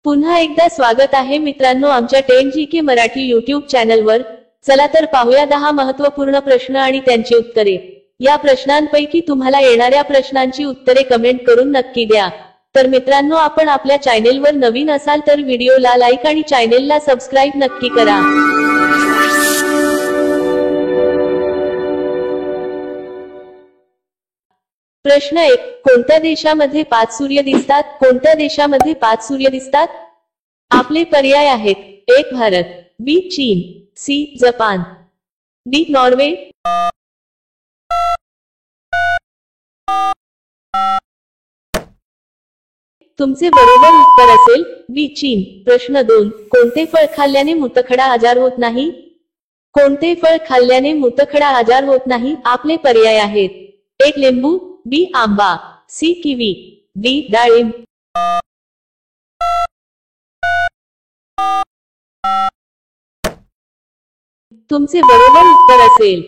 पुन्हा एकदा स्वागत आहे मित्रांनो आमच्या 10GK मराठी YouTube चॅनलवर। चला तर पाहूया 10 महत्त्वपूर्ण प्रश्न आणि त्यांची उत्तरे। या प्रश्नांपैकी तुम्हाला येणाऱ्या प्रश्नांची उत्तरे कमेंट करून नक्की द्या। तर मित्रांनो, आपण आपल्या चॅनेलवर नवीन असाल तर व्हिडिओला लाईक आणि चॅनेलला सबस्क्राइब नक्की करा। प्रश्न 1, कोणत्या देशामध्ये 5 सूर्य दिसतात? कोणत्या देशामध्ये 5 सूर्य दिसतात? आपले पर्याय आहेत: 1 भारत, बी चीन, सी जपान, डी नॉर्वे। तुमचे बरोबर उत्तर असेल बी चीन। प्रश्न 2, कोणते फळ खाल्ल्याने मूतखडा आजार होत नाही? कोणते फळ खाल्ल्याने मूतखडा आजार होत नाही? आपले पर्याय आहेत: 1 लिंबू, बी आंबा, सी किवी, डी डाळिंब। तुमचे बरोबर उत्तर असेल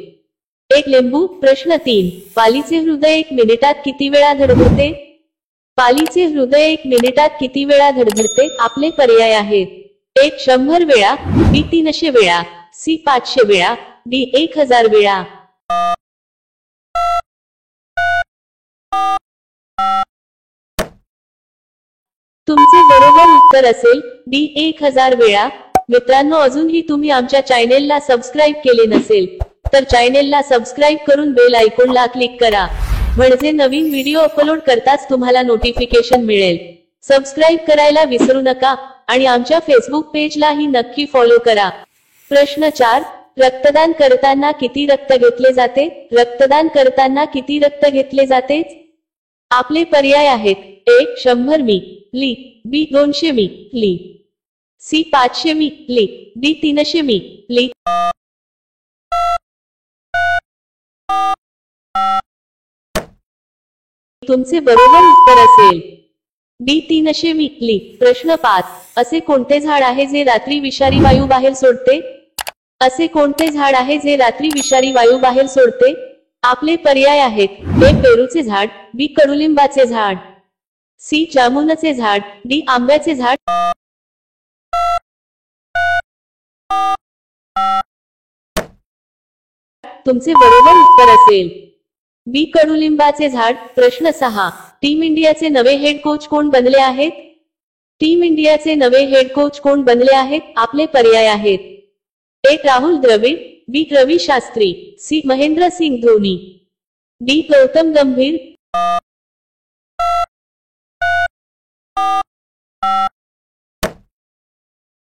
1 लिंबू। प्रश्न 3, पालीचे हृदय 1 मिनिटात किती वेळा धडधडते? पालीचे हृदय 1 मिनिटात किती वेळा धडधडते? आपले पर्याय आहेत: 1 100 वेळा, बी 300 वेळा, सी 500 वेळा, डी 1000 वेळा। तुमचे बरोबर उत्तर असेल डी 1000 वेळा। मित्रांनो, अजूनही तुम्ही आमच्या चॅनेलला सबस्क्राइब केले नसेल तर चॅनेलला सबस्क्राइब करून बेल आयकॉनला क्लिक करा, म्हणजे नवीन व्हिडिओ अपलोड करताच तुम्हाला नोटिफिकेशन मिळेल। सबस्क्राइब करायला विसरू नका आणि आमच्या फेसबुक पेजलाही नक्की फॉलो करा। प्रश्न 4, रक्तदान करताना किती रक्त घेतले जाते? रक्तदान करताना किती रक्त घेतले जाते? आपले पर्याय आहेत: 1 100 मिली, बी 200 मिली, सी 500 मिली, डी 300 मिली। तुमचे बरोबर उत्तर असेल डी 300 मिली। प्रश्न 5, असे कोणते झाड आहे जे रात्री विषारी वायू बाहेर सोडते? असे कोणते झाड आहे जे रात्री विषारी वायू बाहेर सोडते? आपले पर्याय आहेत: 1 पेरूचे झाड, बी कडुलिंबाचे झाड, सी जामुनचे झाड, डी आंब्याचे झाड। तुमचे बरोबर उत्तर असेल बी कडुलिंबाचे झाड। प्रश्न 6, टीम इंडियाचे नवे हेड कोच कोण बनले आहेत? टीम इंडियाचे नवे हेड कोच कोण बनले आहेत? आपले पर्याय आहेत: 1 राहुल द्रविड, बी रवी शास्त्री, सी महेंद्र सिंग धोनी, डी गौतम गंभीर।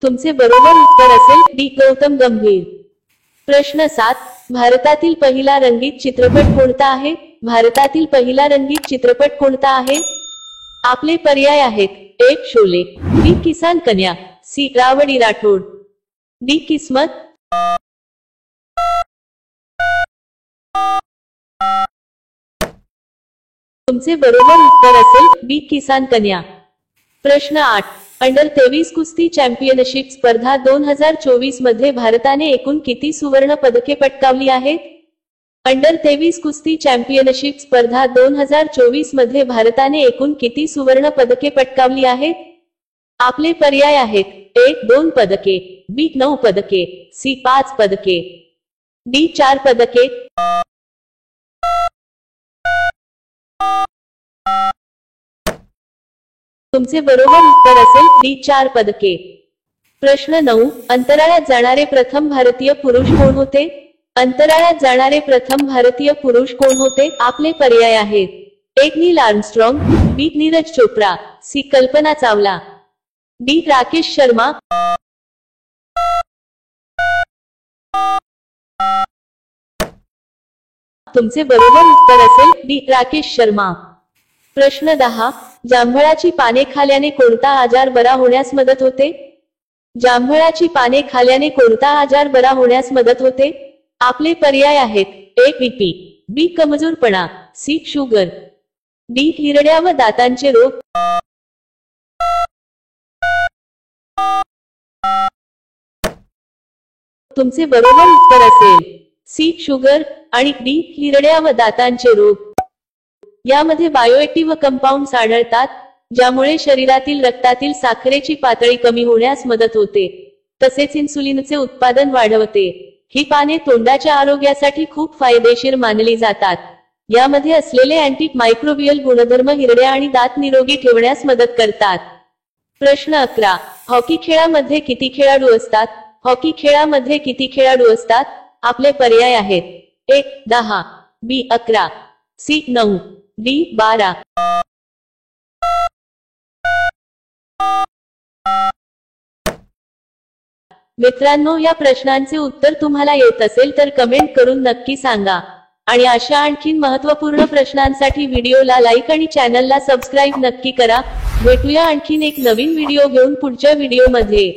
तुमचे बरोबर उत्तर असेल डी गौतम गंभीर। प्रश्न 7, भारतातील पहिला रंगीत चित्रपट कोणता आहे? भारतातील पहिला रंगीत चित्रपट कोणता आहे? आपले पर्याय आहेत: 1 शोले, बी किसान कन्या, सी रावडी राठोड, डी किस्मत। तुमचे बरोबर उत्तर असेल बी किसान कन्या। प्रश्न 8, अंडर 23 कुस्ती चॅम्पियनशिप स्पर्धा 2024 मध्ये भारताने एकूण किती सुवर्ण पदके पटकावली आहेत? अंडर 23 कुस्ती चॅम्पियनशिप स्पर्धा 2024 मध्ये भारताने एकूण किती सुवर्ण पदके पटकावली आहेत? आपले पर्याय आहेत: 1 2 पदके, बी 9 पदके, सी 5 पदके, डी 4 पदके। तुमचे बरोबर उत्तर असेल डी 4 पदके। प्रश्न 9, अंतराळात जाणारे प्रथम भारतीय पुरुष कोण होते? अंतराळात जाणारे प्रथम भारतीय पुरुष कोण होते? आपले पर्याय आहेत: 1 नील आर्मस्ट्रॉंग, बी नीरज चोप्रा, सी कल्पना चावला, डी राकेश शर्मा। तुमचे बरोबर उत्तर असेल डी राकेश शर्मा। प्रश्न 10, जांभळाची पाने खाल्याने कोणता आजार बरा होण्यास मदत होते? जांभळाची पाने खाल्याने कोणता आजार बरा होण्यास मदत होते? आपले पर्याय आहेत: 1 बीपी, बी कमजोरपणा, सी शुगर, डी हिरड्या व दातांचे रोग। तुमचे बरोबर उत्तर असेल सी शुगर आणि डी हिरड्या व दातांचे रोग। यामध्ये बायोएक्टिव्ह कंपाऊंड्स आढळतात ज्यामुळे शरीरातील रक्तातील साखरेची पातळी कमी होण्यास मदत होते, तसेच इन्सुलिनचे उत्पादन वाढवते। ही पाने तोंडाच्या आरोग्यासाठी खूप फायदेशीर मानली जातात। यामध्ये असलेले अँटी मायक्रोबियल गुणधर्म हिरड्या आणि दात निरोगी ठेवण्यास मदत करतात। प्रश्न 11. हॉकी खेळामध्ये किती खेळाडू असतात? हॉकी खेळामध्ये किती खेळाडू असतात? आपले पर्याय आहेत: ए. 10, बी. 11, सी. 9, डी. 12। मित्रांनो, या प्रश्नांचे उत्तर तुम्हाला येत असेल तर कमेंट करून नक्की सांगा। आणि अशा आणखीन महत्त्वपूर्ण प्रश्नांसाठी व्हिडिओला लाईक आणि चॅनलला सबस्क्राईब नक्की करा। भेटूया आणखीन एक नवीन व्हिडिओ घेऊन पुढच्या व्हिडिओमध्ये।